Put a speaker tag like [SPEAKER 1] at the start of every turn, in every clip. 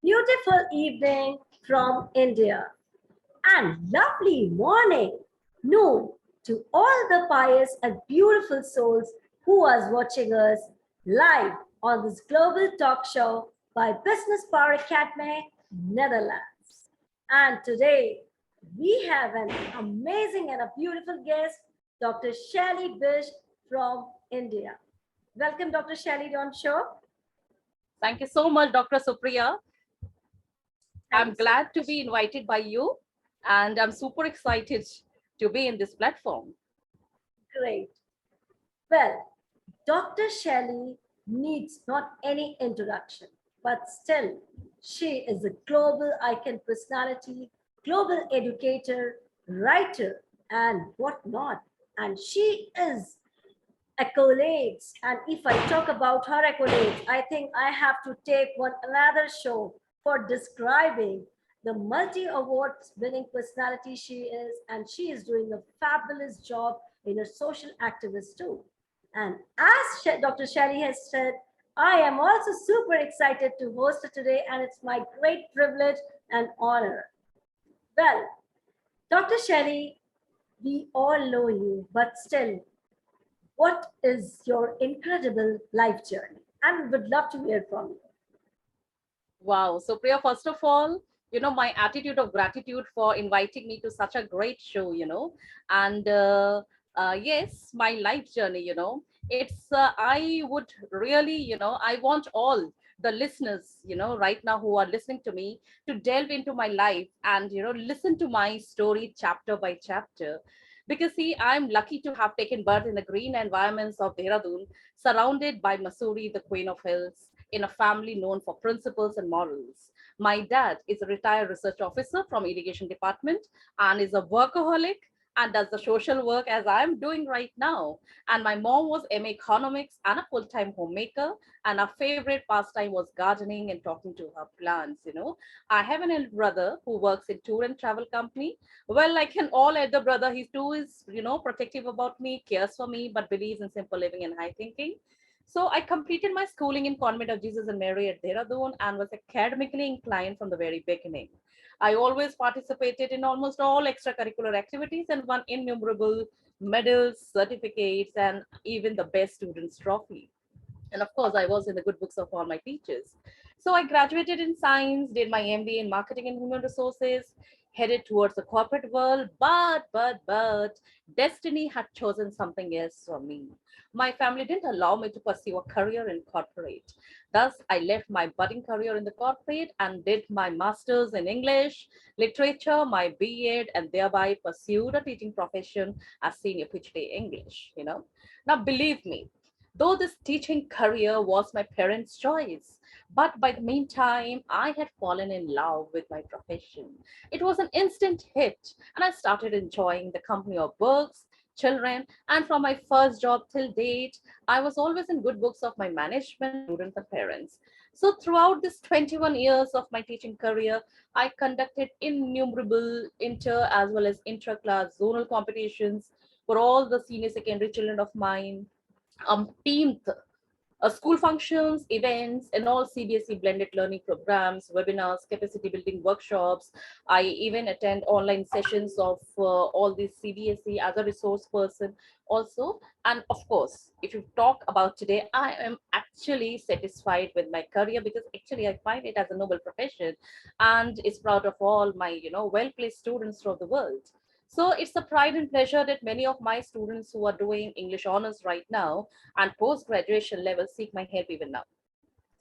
[SPEAKER 1] beautiful evening from India, and lovely morning, noon to all the pious and beautiful souls who are watching us live on this global talk show by Business Power Academy, Netherlands. And today we have an amazing and a beautiful guest, Dr. Shelly Bisht from India. Welcome, Dr. Shelly, on show.
[SPEAKER 2] Thank you so much, Dr. Supriya.
[SPEAKER 1] Thank
[SPEAKER 2] I'm
[SPEAKER 1] you so
[SPEAKER 2] glad to
[SPEAKER 1] much.
[SPEAKER 2] be invited by you, and I'm super excited to be in this platform.
[SPEAKER 1] Great. Well, Dr. Shelley needs not any introduction, but still, she is a global icon personality, global educator, writer, and whatnot. And she is accolades. And if I talk about her accolades, I think I have to take one another show for describing the multi awards winning personality she is. And she is doing a fabulous job in her social activist too. And as Dr. Shelly has said, I am also super excited to host her today, and it's my great privilege and honor. Well, Dr. Shelly, we all know you, but still, what is your incredible life journey? And would love to hear from you.
[SPEAKER 2] Wow. So, Priya, first of all, my attitude of gratitude for inviting me to such a great show, and yes, my life journey, I would really, I want all the listeners, right now who are listening to me to delve into my life and, listen to my story chapter by chapter. Because, see, I'm lucky to have taken birth in the green environments of Dehradun, surrounded by Mussoorie, the Queen of Hills, in a family known for principles and morals. My dad is a retired research officer from irrigation department and is a workaholic and does the social work as I'm doing right now. And my mom was MA economics and a full-time homemaker. And our favorite pastime was gardening and talking to her plants. I have an elder brother who works in tour and travel company. Well, like an all elder brother, he too is, protective about me, cares for me, but believes in simple living and high thinking. So I completed my schooling in Convent of Jesus and Mary at Dehradun and was academically inclined from the very beginning. I always participated in almost all extracurricular activities and won innumerable medals, certificates, and even the best students trophy. And of course, I was in the good books of all my teachers. So I graduated in science, did my MBA in marketing and human resources, headed towards the corporate world, but destiny had chosen something else for me. My family didn't allow me to pursue a career in corporate. Thus, I left my budding career in the corporate and did my master's in English, literature, my B.Ed, and thereby pursued a teaching profession as senior PhD English. Now, believe me, though this teaching career was my parents' choice, but by the meantime, I had fallen in love with my profession. It was an instant hit, and I started enjoying the company of books, children, and from my first job till date, I was always in good books of my management, students, and parents. So, throughout this 21 years of my teaching career, I conducted innumerable inter as well as intra class zonal competitions for all the senior secondary children of mine, teamed school functions, events, and all CBSE blended learning programs, webinars, capacity building workshops. I even attend online sessions of all these CBSE as a resource person also. And of course, if you talk about today, I am actually satisfied with my career because actually I find it as a noble profession and is proud of all my, well-placed students throughout the world. So it's a pride and pleasure that many of my students who are doing English honors right now and post graduation level seek my help even now.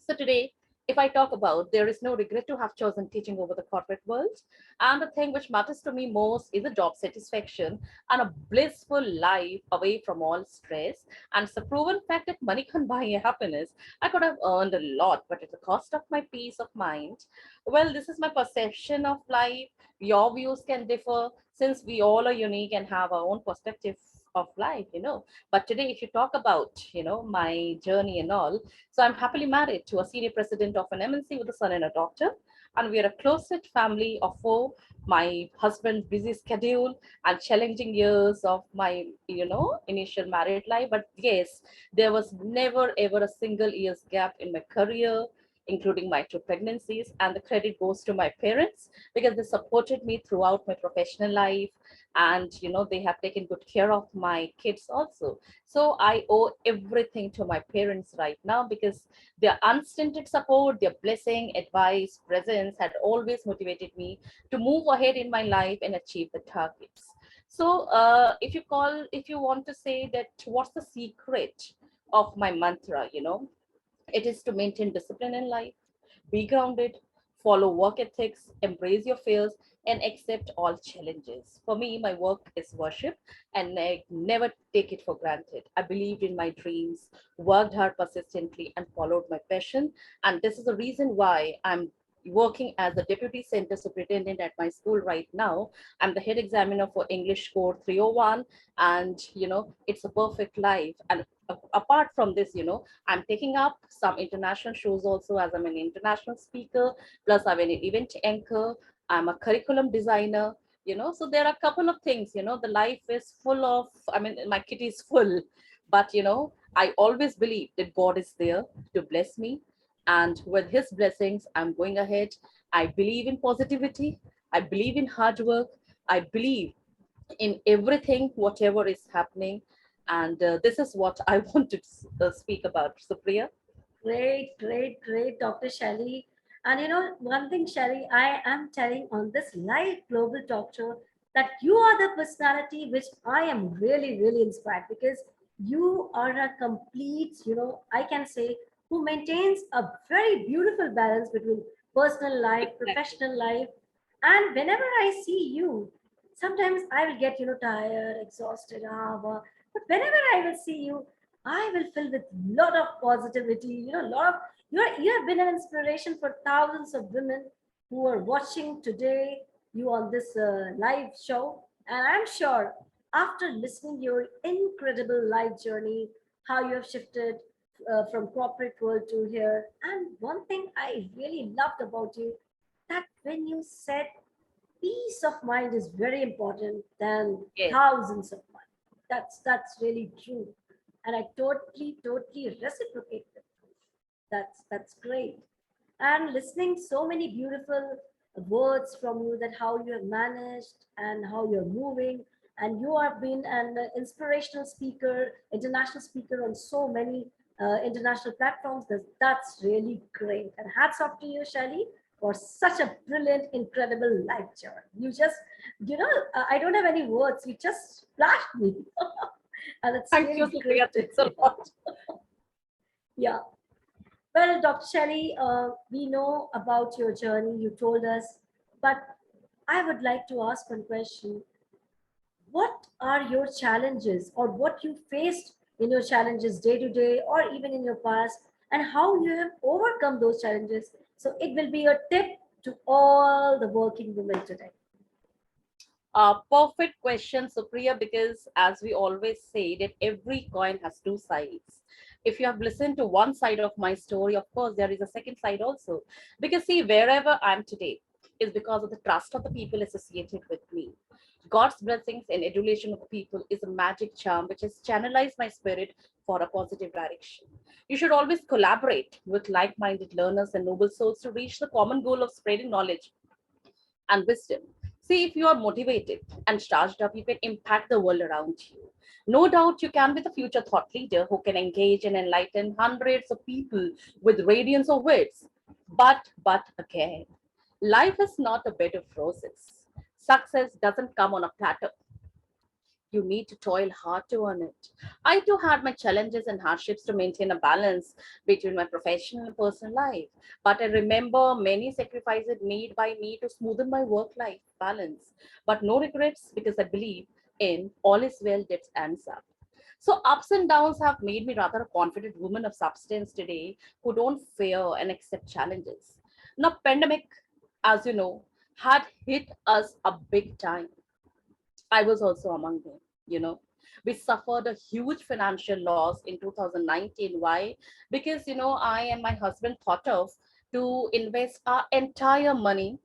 [SPEAKER 2] So today, if I talk about, there is no regret to have chosen teaching over the corporate world. And the thing which matters to me most is a job satisfaction and a blissful life away from all stress. And it's a proven fact that money can buy you happiness. I could have earned a lot, but at the cost of my peace of mind. Well, this is my perception of life. Your views can differ since we all are unique and have our own perspective of life. But today, if you talk about, my journey and all, so I'm happily married to a senior president of an MNC with a son and a daughter. And we are a close-knit family of four. My husband's busy schedule and challenging years of my, initial married life. But yes, there was never ever a single year's gap in my career, including my two pregnancies. And the credit goes to my parents because they supported me throughout my professional life. And, they have taken good care of my kids also. So I owe everything to my parents right now because their unstinted support, their blessing, advice, presence had always motivated me to move ahead in my life and achieve the targets. So, if you want to say that, what's the secret of my mantra? It is to maintain discipline in life, be grounded, follow work ethics, embrace your fears, and accept all challenges. For me, my work is worship, and I never take it for granted. I believed in my dreams, worked hard persistently, and followed my passion. And this is the reason why I'm working as the deputy center superintendent at my school right now. I'm the head examiner for English Core 301, and it's a perfect life. And apart from this, I'm taking up some international shows also, as I'm an international speaker, plus I'm an event anchor, I'm a curriculum designer, so there are a couple of things, the life is full of, I mean, my kitty is full, but I always believe that God is there to bless me. And with his blessings, I'm going ahead. I believe in positivity. I believe in hard work. I believe in everything, whatever is happening. And this is what I want to speak about. Supriya.
[SPEAKER 1] Great, great, great, Dr. Shelly. And one thing, Shelly, I am telling on this live global talk show that you are the personality which I am really, really inspired, because you are a complete, I can say, who maintains a very beautiful balance between personal life,
[SPEAKER 2] Exactly.
[SPEAKER 1] professional life. And whenever I see you, sometimes I will get, tired, exhausted, but whenever I will see you, I will fill with lot of positivity. Lot of you have been an inspiration for thousands of women who are watching today you on this live show, and I'm sure after listening your incredible life journey, how you have shifted from corporate world to here. And one thing I really loved about you, that when you said peace of mind is very important than
[SPEAKER 2] Yes.
[SPEAKER 1] thousands of money. That's really true, and I totally reciprocate with you. That's great. And listening so many beautiful words from you, that how you have managed and how you're moving, and you have been an inspirational speaker, international speaker on so many international platforms. That's really great. And hats off to you, Shelly, for such a brilliant, incredible life journey. You just, I don't have any words. You just splashed me, and it's
[SPEAKER 2] Thank you,
[SPEAKER 1] really
[SPEAKER 2] Supriya.
[SPEAKER 1] great to
[SPEAKER 2] Thanks a
[SPEAKER 1] hear.
[SPEAKER 2] lot.
[SPEAKER 1] Yeah. Well, Dr. Shelley, we know about your journey, you told us, but I would like to ask one question. What are your challenges, or what you faced in your challenges day to day or even in your past, and how you have overcome those challenges? So it will be a tip to all the working women today.
[SPEAKER 2] Perfect question, Supriya, because as we always say, that every coin has two sides. If you have listened to one side of my story, of course, there is a second side also. Because, see, wherever I'm today is because of the trust of the people associated with me. God's blessings and adulation of people is a magic charm which has channelized my spirit for a positive direction. You should always collaborate with like minded learners and noble souls to reach the common goal of spreading knowledge and wisdom. See, if you are motivated and charged up, you can impact the world around you. No doubt you can be the future thought leader who can engage and enlighten hundreds of people with radiance of words. But again, life is not a bed of roses. Success doesn't come on a platter. You need to toil hard to earn it. I too had my challenges and hardships to maintain a balance between my professional and personal life. But I remember many sacrifices made by me to smoothen my work life balance. But no regrets because I believe in all is well that ends up. So ups and downs have made me rather a confident woman of substance today who don't fear and accept challenges. Now, pandemic, as you know, had hit us a big time. I was also among them, you know. We suffered a huge financial loss in 2019. Why? Because, I and my husband thought of to invest our entire money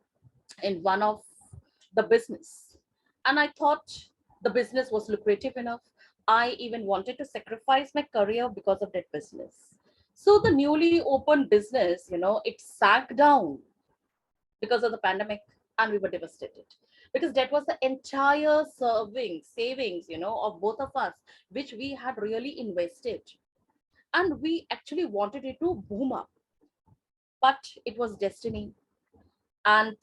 [SPEAKER 2] in one of the business. And I thought the business was lucrative enough. I even wanted to sacrifice my career because of that business. So the newly opened business, it sank down because of the pandemic, and we were devastated because that was the entire savings, of both of us, which we had really invested, and we actually wanted it to boom up, but it was destiny. And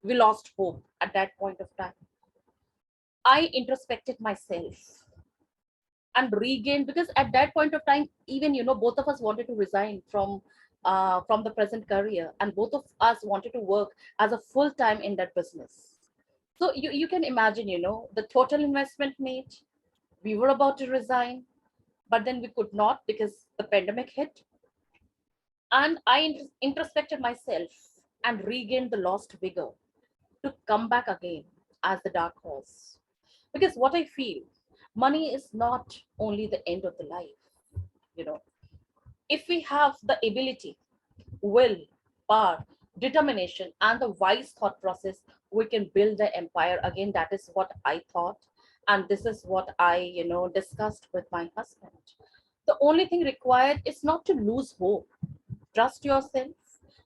[SPEAKER 2] we lost hope at that point of time. I introspected myself and regained, because at that point of time, even both of us wanted to resign from the present career, and both of us wanted to work as a full time in that business. So you can imagine, the total investment made. We were about to resign, but then we could not because the pandemic hit. And I introspected myself and regained the lost vigor to come back again as the dark horse. Because what I feel, money is not only the end of the life. You know, if we have the ability, will, power, determination, and the wise thought process, we can build the empire again. That is what I thought. And this is what I, discussed with my husband. The only thing required is not to lose hope. Trust yourself.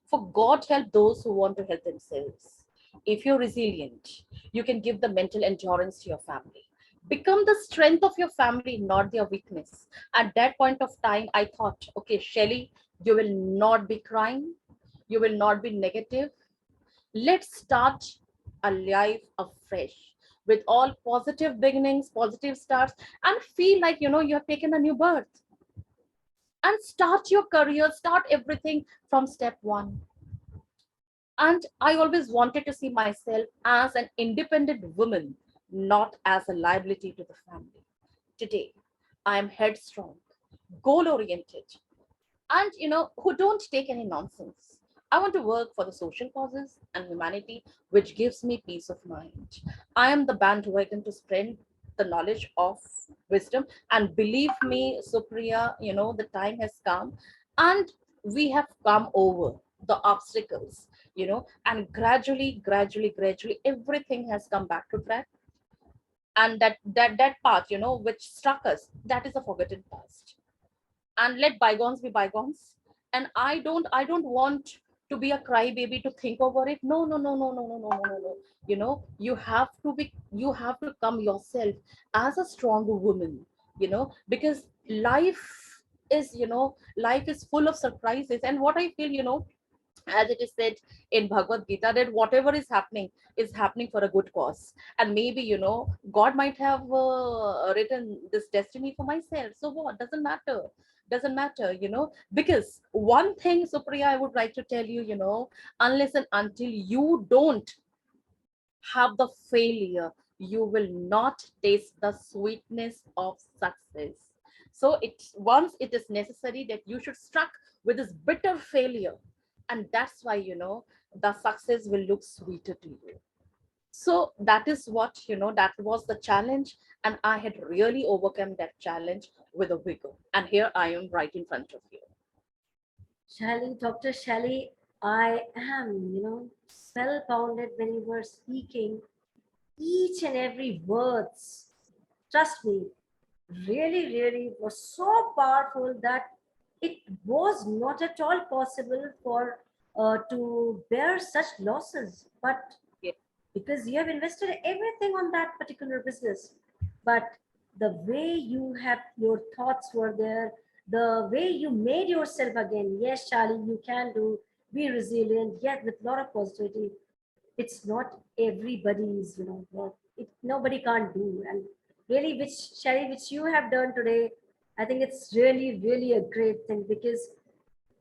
[SPEAKER 2] For God help those who want to help themselves. If you're resilient, you can give the mental endurance to your family. Become the strength of your family, not their weakness. At that point of time, I thought, okay, Shelly, you will not be crying. You will not be negative. Let's start a life afresh with all positive beginnings, positive starts, and feel like, you have taken a new birth, and start your career, start everything from step one. And I always wanted to see myself as an independent woman, not as a liability to the family. Today, I am headstrong, goal oriented, and who don't take any nonsense. I want to work for the social causes and humanity, which gives me peace of mind. I am the bandwagon to spread the knowledge of wisdom, and believe me, Supriya, the time has come, and we have come over the obstacles, and gradually everything has come back to track. And that path, which struck us, that is a forgotten past, and let bygones be bygones. And I don't want to be a crybaby to think over it. No, no, no, no, no, no, no, no, no, no. You have to come yourself as a strong woman, because life is full of surprises. And what I feel, as it is said in Bhagavad Gita, that whatever is happening for a good cause. And maybe, God might have written this destiny for myself. So what? Doesn't matter, because one thing, Supriya, I would like to tell you, unless and until you don't have the failure, you will not taste the sweetness of success. So once it is necessary that you should struck with this bitter failure, and that's why, the success will look sweeter to you. So that is what, that was the challenge, and I had really overcome that challenge with a vigor, and here I am right in front of you.
[SPEAKER 1] Shelly, Dr. Shelly, I am, spellbounded when you were speaking. Each and every words, trust me, really was so powerful that it was not at all possible for to bear such losses. But
[SPEAKER 2] Yeah.
[SPEAKER 1] because you have invested everything on that particular business, but the way you have your thoughts were there, the way you made yourself again. Yes, Charlie, you can do. Be resilient, yet with a lot of positivity. It's not everybody's, work. Nobody can't do. And really, which Sherry, which you have done today, I think it's really a great thing, because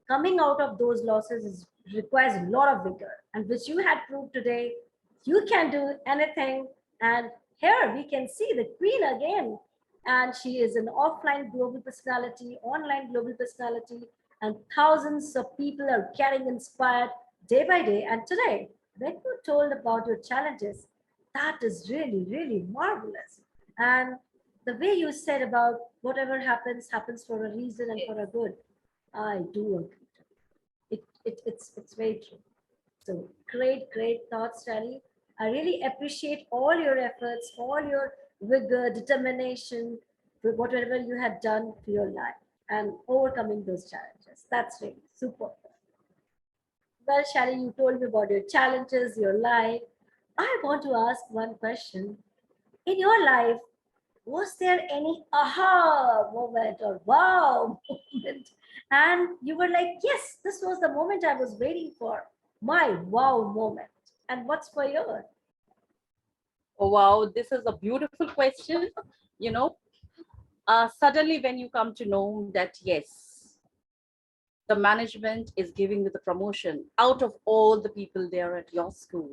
[SPEAKER 1] coming out of those losses requires a lot of vigor, and which you had proved today. You can do anything. And here we can see the queen again, and she is an offline global personality, online global personality, and thousands of people are getting inspired day by day. And today, when you told about your challenges, that is really marvelous. And the way you said about whatever happens for a reason and for a good, I do agree. It's very true. So great thoughts, Sally. I really appreciate all your efforts, all your vigor, determination, for whatever you had done for your life. and overcoming those challenges. That's really super. Well, Shelly, you told me about your challenges, your life. I want to ask one question. In your life, was there any aha moment or wow moment? And you were like, yes, this was the moment I was waiting for, my wow moment. And what's for yours?
[SPEAKER 2] Oh, wow, this is a beautiful question. You know, suddenly when you come to know that, yes, the management is giving you the promotion out of all the people there at your school,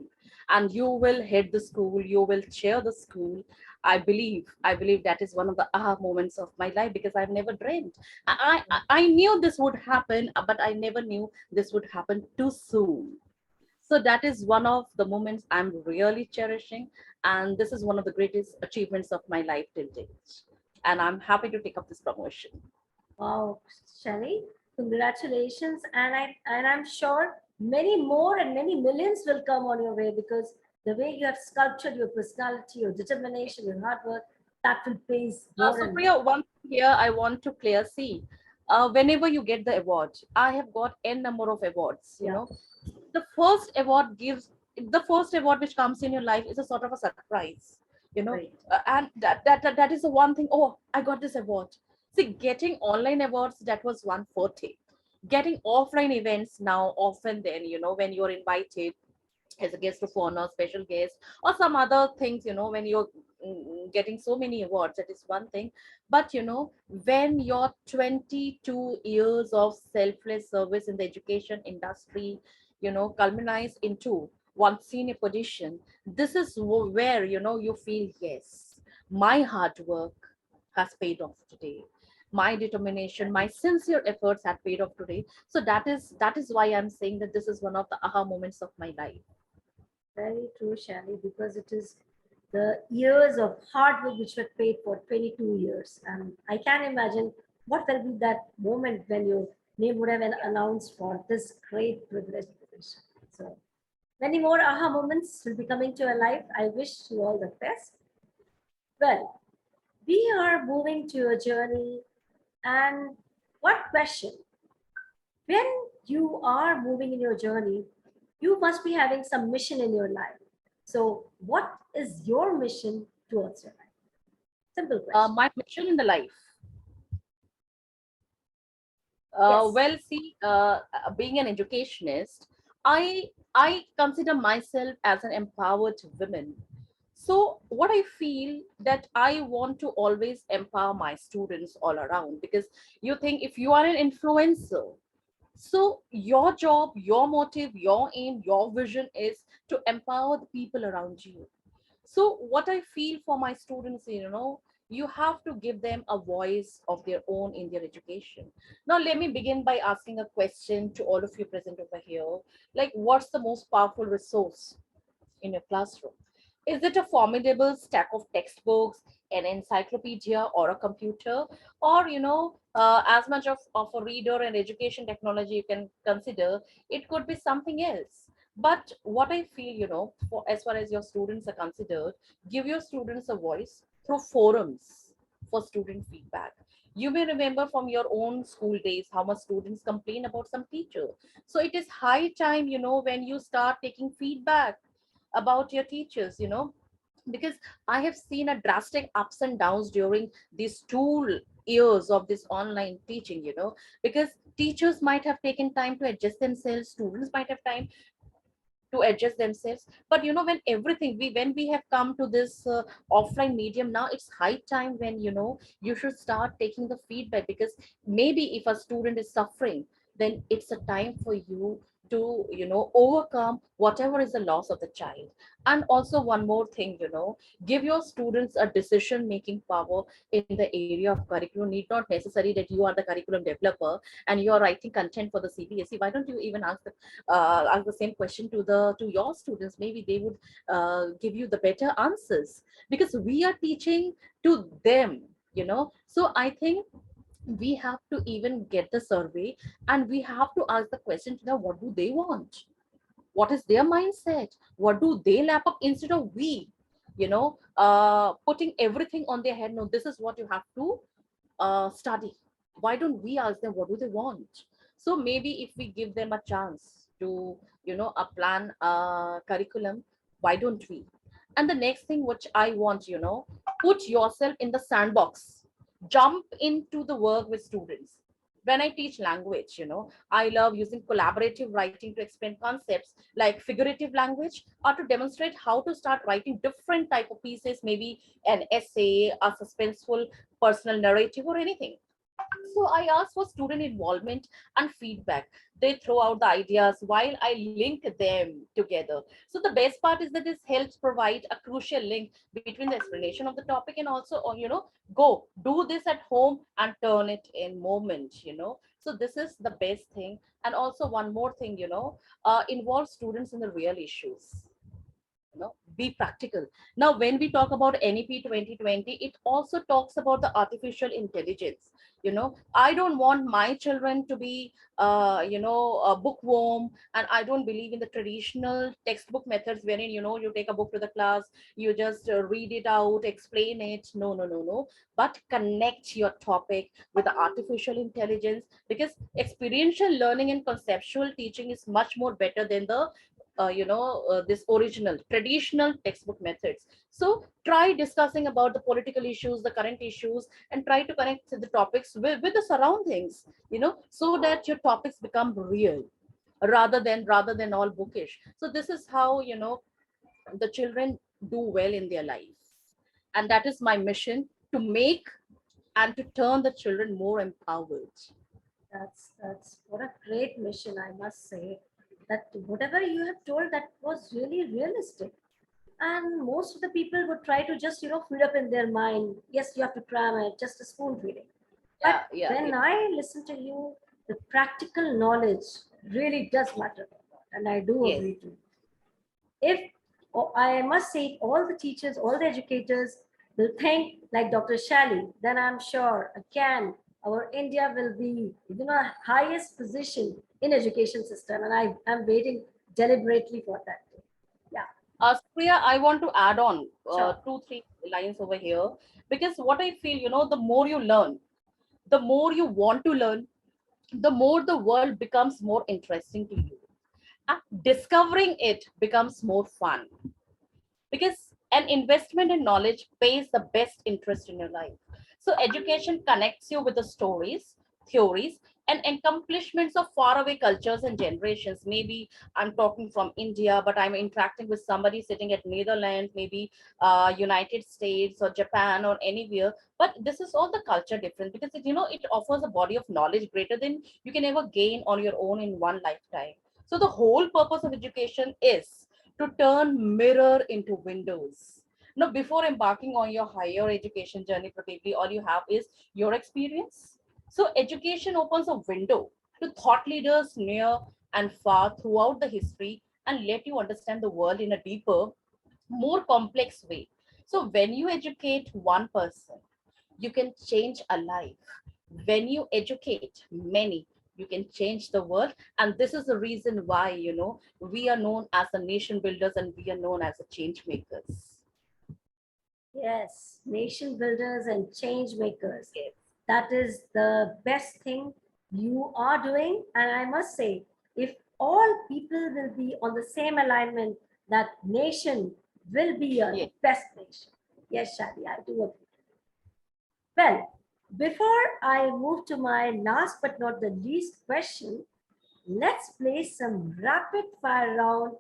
[SPEAKER 2] and you will head the school, you will chair the school. I believe that is one of the aha moments of my life, because I've never dreamed. I knew this would happen, but I never knew this would happen too soon. So that is one of the moments I'm really cherishing, and this is one of the greatest achievements of my life till date, and I'm happy to take up this promotion.
[SPEAKER 1] Wow, Shani, congratulations. And I'm sure many more and many millions will come on your way because the way you have sculptured your personality, your determination, your hard work, that will pays more
[SPEAKER 2] So
[SPEAKER 1] and more.
[SPEAKER 2] Priya, one thing here I want to clear, see, whenever you get the award, I have got n number of awards,
[SPEAKER 1] Yeah,
[SPEAKER 2] the first award gives, the first award which comes in your life is a sort of a surprise,
[SPEAKER 1] great.
[SPEAKER 2] and that is the one thing. Oh, I got this award. See, getting online awards, that was one forte. Getting offline events now, often then, when you're invited as a guest of honor, special guest, or some other things, when you're getting so many awards, that is one thing. But when your 22 years of selfless service in the education industry, culminates into one senior position, this is where, you feel, yes, my hard work has paid off today. My determination, my sincere efforts have paid off today. So that is why I'm saying that this is one of the aha moments of my life.
[SPEAKER 1] Very true, Shani, because it is the years of hard work which were paid for 22 years. And I can imagine what will be that moment when your name would have been announced for this great privileged position. So many more aha moments will be coming to your life. I wish you all the best. Well, we are moving to a journey. And what question? When you are moving in your journey, you must be having some mission in your life. So, what is your mission towards your life? Simple question.
[SPEAKER 2] My mission in the life.
[SPEAKER 1] Yes.
[SPEAKER 2] Well, see, being an educationist, I I consider myself as an empowered woman. So what I feel that I want to always empower my students all around, because you think if you are an influencer, so your job, your motive, your aim, your vision is to empower the people around you. So what I feel for my students, you have to give them a voice of their own in their education. Now let me begin by asking a question to all of you present over here. Like, what's the most powerful resource in your classroom? Is it a formidable stack of textbooks, an encyclopedia, or a computer? Or, as much of a reader and education technology you can consider, it could be something else. But what I feel, for as far as your students are considered, give your students a voice through forums for student feedback. You may remember from your own school days how much students complain about some teacher. So it is high time, when you start taking feedback about your teachers, because I have seen a drastic ups and downs during these 2 years of this online teaching, because teachers might have taken time to adjust themselves, students might have time to adjust themselves. But when everything when we have come to this offline medium now, it's high time when you should start taking the feedback, because maybe if a student is suffering, then it's a time for you to overcome whatever is the loss of the child. And also one more thing, give your students a decision making power in the area of curriculum. Need not necessary that you are the curriculum developer and you are writing content for the CBSE. Why don't you even ask the same question to your students? Maybe they would give you the better answers, because we are teaching to them. So I think we have to even get the survey, and we have to ask the question to them, what do they want, what is their mindset, what do they lap up, instead of we putting everything on their head. No, this is what you have to study, Why don't we ask them what do they want? So maybe if we give them a chance to, a plan, a curriculum, why don't we? And the next thing which I want, put yourself in the sandbox, jump into the work with students. When I teach language, I love using collaborative writing to explain concepts like figurative language, or to demonstrate how to start writing different type of pieces, maybe an essay, a suspenseful personal narrative, or anything. So I ask for student involvement and feedback. They throw out the ideas while I link them together. So the best part is that this helps provide a crucial link between the explanation of the topic and also, go do this at home and turn it in moment, So this is the best thing. And also one more thing, involve students in the real issues, be practical. Now when we talk about NEP 2020, it also talks about the artificial intelligence. I don't want my children to be a bookworm, and I don't believe in the traditional textbook methods wherein, you take a book to the class, you just read it out, explain it. No, no, no, no. But connect your topic with the artificial intelligence, because experiential learning and conceptual teaching is much more better than the this original traditional textbook methods. So try discussing about the political issues, the current issues, and try to connect the topics with the surroundings, so that your topics become real, rather than all bookish. So this is how, the children do well in their life. And that is my mission, to make and to turn the children more empowered.
[SPEAKER 1] That's what a great mission, I must say. That whatever you have told, that was really realistic. And most of the people would try to just, fill up in their mind. Yes, you have to cram it, just a spoon feeding. But
[SPEAKER 2] Yeah, yeah,
[SPEAKER 1] when
[SPEAKER 2] yeah.
[SPEAKER 1] I listen to you, the practical knowledge really does matter. And I do
[SPEAKER 2] Yes.
[SPEAKER 1] agree to. If I must say, all the teachers, all the educators will think like Dr. Shelly, then I'm sure again our India will be, highest position in education system, and I am waiting deliberately for that day. Yeah,
[SPEAKER 2] Priya, I want to add on
[SPEAKER 1] sure.
[SPEAKER 2] two, three lines over here, because what I feel, the more you learn, the more you want to learn, the more the world becomes more interesting to you. And discovering it becomes more fun, because an investment in knowledge pays the best interest in your life. So education connects you with the stories, theories, and accomplishments of faraway cultures and generations. Maybe I'm talking from India, but I'm interacting with somebody sitting at Netherlands, maybe United States or Japan or anywhere. But this is all the culture difference, because it offers a body of knowledge greater than you can ever gain on your own in one lifetime. So the whole purpose of education is to turn mirror into windows. Now, before embarking on your higher education journey, probably all you have is your experience. So, education opens a window to thought leaders near and far throughout the history, and let you understand the world in a deeper, more complex way. So, when you educate one person, you can change a life. When you educate many, you can change the world. And this is the reason why, we are known as the nation builders, and we are known as the change makers.
[SPEAKER 1] Yes, nation builders and change makers.
[SPEAKER 2] Yes.
[SPEAKER 1] That is the best thing you are doing. And I must say, if all people will be on the same alignment, that nation will be a
[SPEAKER 2] Yes.
[SPEAKER 1] best nation. Yes, Shadi, I do agree. Well, before I move to my last but not the least question, let's play some rapid fire round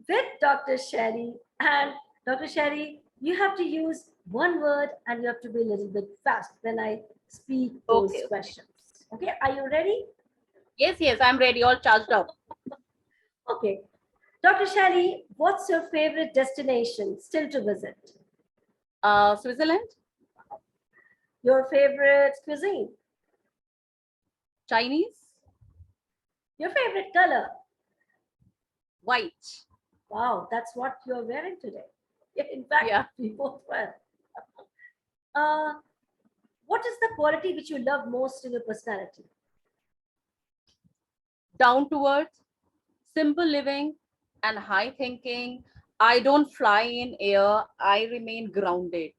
[SPEAKER 1] with Dr. Sherry. And Dr. Sherry, you have to use one word and you have to be a little bit fast when I speak those
[SPEAKER 2] Okay.
[SPEAKER 1] questions. Okay, are you ready?
[SPEAKER 2] Yes, yes, I'm ready, all charged up.
[SPEAKER 1] Okay. Dr. Sherry, what's your favorite destination still to visit?
[SPEAKER 2] Switzerland,
[SPEAKER 1] Your favorite cuisine?
[SPEAKER 2] Chinese,
[SPEAKER 1] Your favorite color?
[SPEAKER 2] white.
[SPEAKER 1] Wow, that's what you're wearing today. In fact,
[SPEAKER 2] Yeah.
[SPEAKER 1] we both were. Uh, what is the quality which you love most in your personality?
[SPEAKER 2] Down to earth, simple living, and high thinking. I don't fly in air, I remain grounded.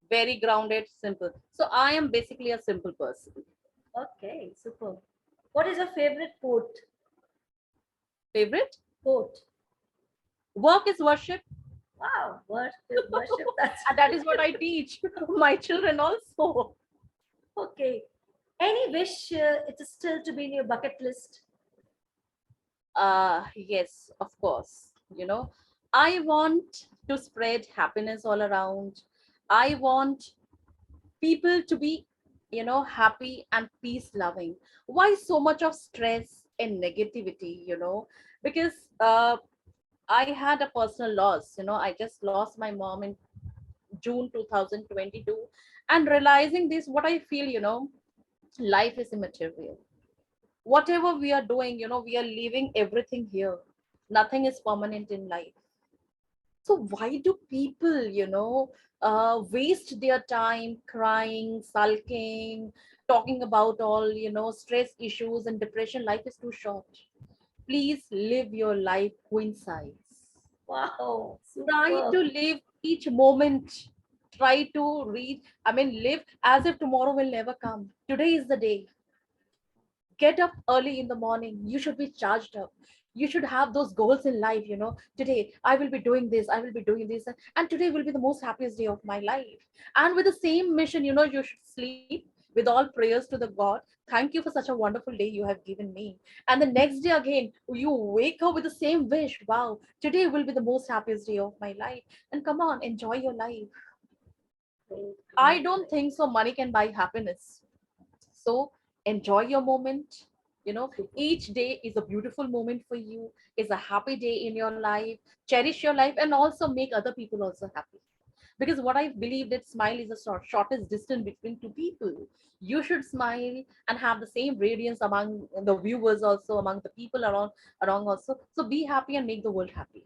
[SPEAKER 2] Very grounded, simple. So I am basically a simple person.
[SPEAKER 1] Okay, super. What is your favorite quote?
[SPEAKER 2] Favorite?
[SPEAKER 1] Quote.
[SPEAKER 2] Work is worship.
[SPEAKER 1] Wow, worship, worship. That's
[SPEAKER 2] And that is what I teach my children also.
[SPEAKER 1] okay. Any wish it is still to be in your bucket list?
[SPEAKER 2] Yes, of course. I want to spread happiness all around. I want people to be, happy and peace loving. Why so much of stress and negativity? Because I had a personal loss. I just lost my mom in June 2022. And realizing this, what I feel, life is immaterial. Whatever we are doing, we are leaving everything here. Nothing is permanent in life. So why do people, waste their time crying, sulking, talking about all, stress issues and depression? Life is too short. Please live your life queen size.
[SPEAKER 1] Wow,
[SPEAKER 2] Try
[SPEAKER 1] super.
[SPEAKER 2] to live each moment. Try to read, live as if tomorrow will never come. Today is the day. Get up early in the morning. You should be charged up. You should have those goals in life. Today I will be doing this, I will be doing this, and today will be the most happiest day of my life. And with the same mission, you should sleep with all prayers to the God. Thank you for such a wonderful day you have given me. And the next day again, you wake up with the same wish. Wow, today will be the most happiest day of my life. And come on, enjoy your life.
[SPEAKER 1] Great,
[SPEAKER 2] I
[SPEAKER 1] great,
[SPEAKER 2] don't
[SPEAKER 1] great.
[SPEAKER 2] think so money can buy happiness. So enjoy your moment.
[SPEAKER 1] Super.
[SPEAKER 2] Each day is a beautiful moment for you, is a happy day in your life. Cherish your life and also make other people also happy. Because what I believe that smile is the shortest distance between two people. You should smile and have the same radiance among the viewers, also among the people around also. So be happy and make the world happy.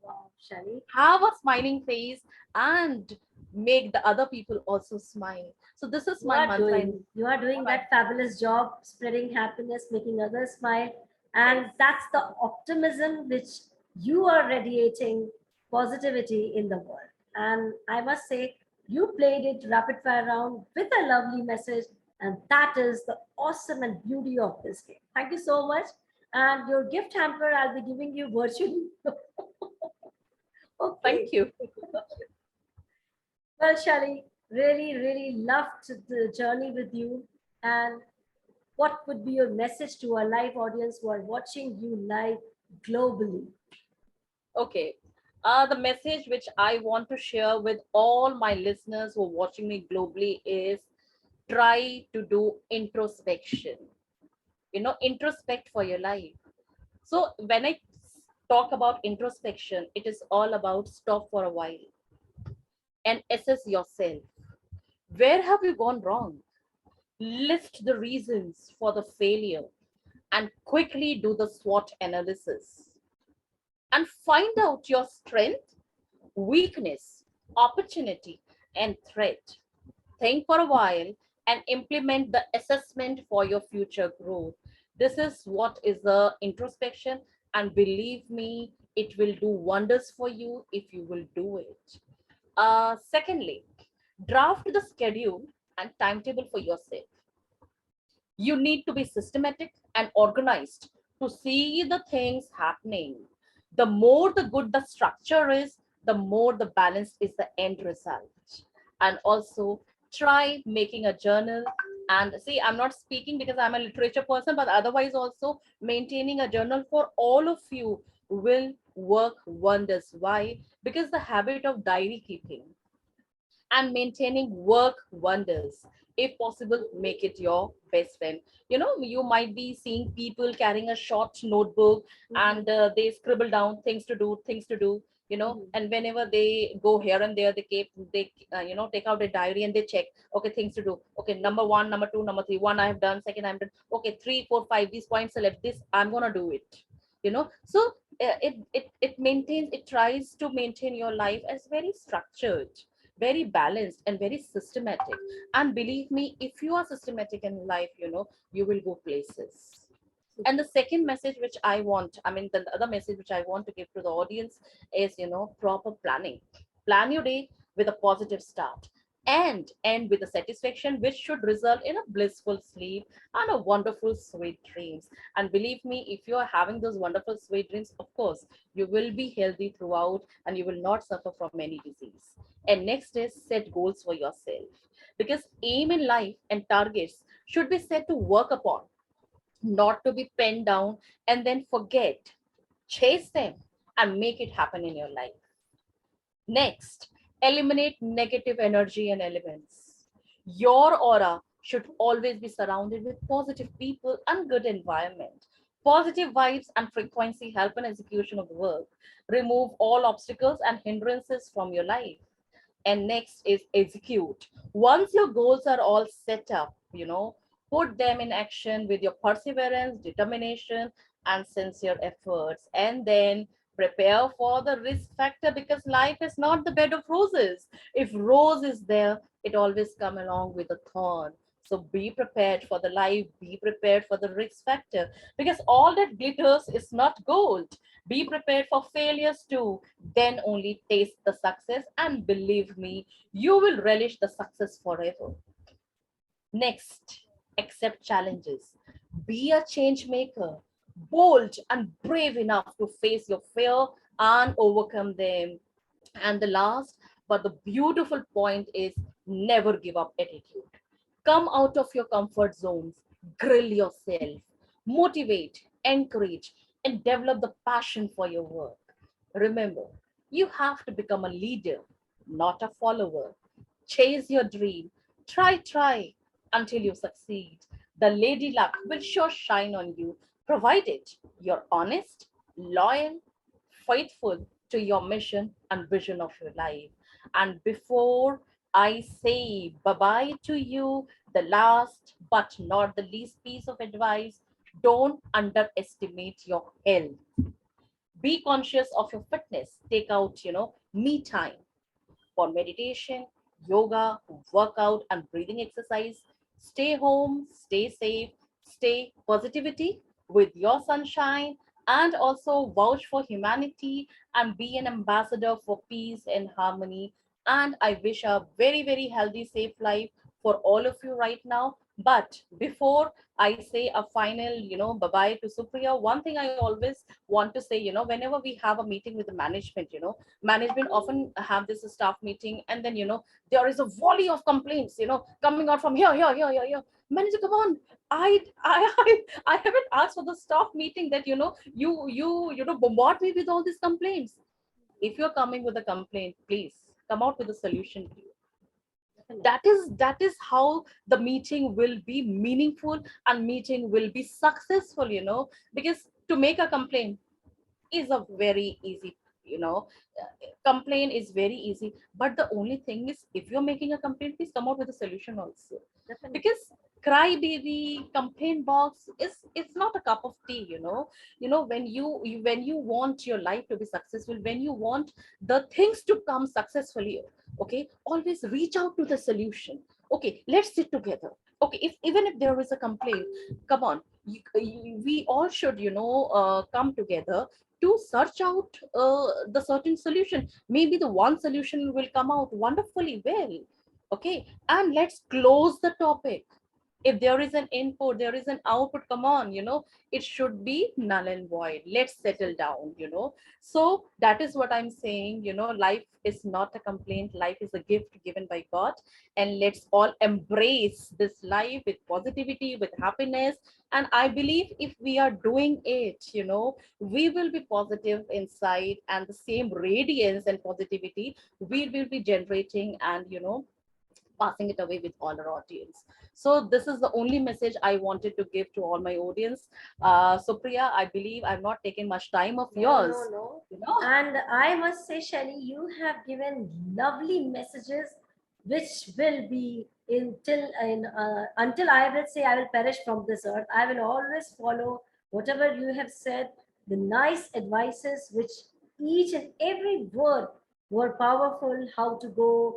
[SPEAKER 1] Wow, Shelly.
[SPEAKER 2] Have a smiling face and make the other people also smile. So this is my mantra in
[SPEAKER 1] You are doing
[SPEAKER 2] what I
[SPEAKER 1] that fabulous job spreading happiness, making others smile,
[SPEAKER 2] yes.
[SPEAKER 1] and that's the optimism which you are radiating positivity in the world. And I must say, you played it rapid fire round with a lovely message, and that is the awesome and beauty of this game. Thank you so much. And your gift hamper, I'll be giving you virtually. Okay.
[SPEAKER 2] Thank you.
[SPEAKER 1] Well, Shali, really, really loved the journey with you. And what would be your message to our live audience who are watching you live globally?
[SPEAKER 2] Okay. The message which I want to share with all my listeners who are watching me globally is try to do introspection. Introspect for your life. So when I talk about introspection, it is all about stop for a while and assess yourself. Where have you gone wrong? List the reasons for the failure and quickly do the SWOT analysis and find out your strength, weakness, opportunity, and threat. Think for a while and implement the assessment for your future growth. This is what is the introspection, and believe me, it will do wonders for you if you will do it. Secondly, draft the schedule and timetable for yourself. You need to be systematic and organized to see the things happening. The more the good the structure is, the more the balanced is the end result. And also try making a journal. And see, I'm not speaking because I'm a literature person, but otherwise also maintaining a journal for all of you will work wonders. Why? Because the habit of diary keeping and maintaining work wonders. If possible, make it your best friend. You might be seeing people carrying a short notebook
[SPEAKER 1] Mhm,
[SPEAKER 2] and they scribble down things to do.
[SPEAKER 1] mhm.
[SPEAKER 2] And whenever they go here and there, they take out a diary and they check. Okay, things to do. Okay, number one, number two, number three. One I have done. Second I'm done. Okay, three, four, five. These points are left. This I'm gonna do it. So it maintains. It tries to maintain your life as very structured, very balanced, and very systematic. And believe me, if you are systematic in life, you will go places. And the second message which I want, the other message which I want to give to the audience is, proper planning. Plan your day with a positive start. and end with a satisfaction which should result in a blissful sleep and a wonderful sweet dreams. And believe me, if you are having those wonderful sweet dreams, of course you will be healthy throughout and you will not suffer from any disease. And next is set goals for yourself, because aim in life and targets should be set to work upon, not to be penned down and then forget. Chase them and make it happen in your life. Next, eliminate negative energy and elements. Your aura should always be surrounded with positive people and good environment. Positive vibes and frequency help in execution of work. Remove all obstacles and hindrances from your life. And next is execute. Once your goals are all set up, put them in action with your perseverance, determination, and sincere efforts. And then prepare for the risk factor, because life is not the bed of roses. If rose is there, it always come along with a thorn. So be prepared for the life, be prepared for the risk factor, because all that glitters is not gold. Be prepared for failures too, then only taste the success, and believe me, you will relish the success forever. Next, accept challenges. Be a change maker, bold and brave enough to face your fear and overcome them. And the last but the beautiful point is never give up attitude. Come out of your comfort zones, grill yourself, motivate, encourage, and develop the passion for your work. Remember, you have to become a leader, not a follower. Chase your dream. Try until you succeed. The lady luck will sure shine on you, provided you're honest, loyal, faithful to your mission and vision of your life. And before I say bye bye to you, the last but not the least piece of advice: don't underestimate your health. Be conscious of your fitness. Take out, me time for meditation, yoga, workout, and breathing exercise. Stay home, stay safe, stay positivity with your sunshine, and also vouch for humanity and be an ambassador for peace and harmony. And I wish a very, very healthy, safe life for all of you right now. But before I say a final, bye bye to Supriya, one thing I always want to say, whenever we have a meeting with the management, management often have this staff meeting, and then there is a volley of complaints coming out from here. Manager, come on. I haven't asked for the staff meeting that you bombard me with all these complaints. If you're coming with a complaint, please come out with a solution. That is how the meeting will be meaningful and meeting will be successful, because to make a complaint is a very easy, you know complaint is very easy, but the only thing is, if you're making a complaint, please come out with a solution also.
[SPEAKER 1] Definitely.
[SPEAKER 2] Because crybaby complaint box is, it's not a cup of tea. When when you want your life to be successful, when you want the things to come successfully, okay, always reach out to the solution. Okay, let's sit together. Okay, if even if there is a complaint, come on, we all should come together to search out the certain solution. Maybe the one solution will come out wonderfully well. Okay, and let's close the topic. If there is an input, there is an output, come on, it should be null and void. Let's settle down. So that is what I'm saying. Life is not a complaint, life is a gift given by God. And let's all embrace this life with positivity, with happiness. And I believe if we are doing it, we will be positive inside, and the same radiance and positivity we will be generating, and passing it away with all our audience. So this is the only message I wanted to give to all my audience. So Priya, I believe I'm not taking much time of yours.
[SPEAKER 1] No.
[SPEAKER 2] You know?
[SPEAKER 1] And I must say, Shelly, you have given lovely messages which will be until I will say I will perish from this earth. I will always follow whatever you have said, the nice advices which each and every word were powerful, how to go,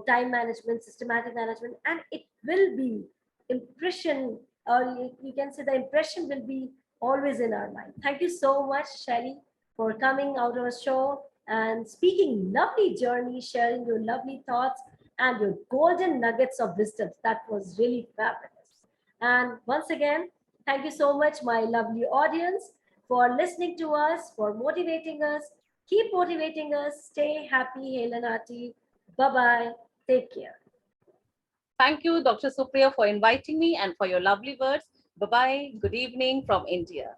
[SPEAKER 1] time management, systematic management, and it will be impression, or you can say the impression will be always in our mind. Thank you so much, Shelly, for coming out of our show and speaking lovely journey, sharing your lovely thoughts. and your golden nuggets of wisdom. That was really fabulous. And once again, thank you so much, my lovely audience, for listening to us, for motivating us. Keep motivating us. Stay happy, hale and hearty. Bye bye. Take care.
[SPEAKER 2] Thank you, Dr. Supriya, for inviting me and for your lovely words. Bye-bye. Good evening from India.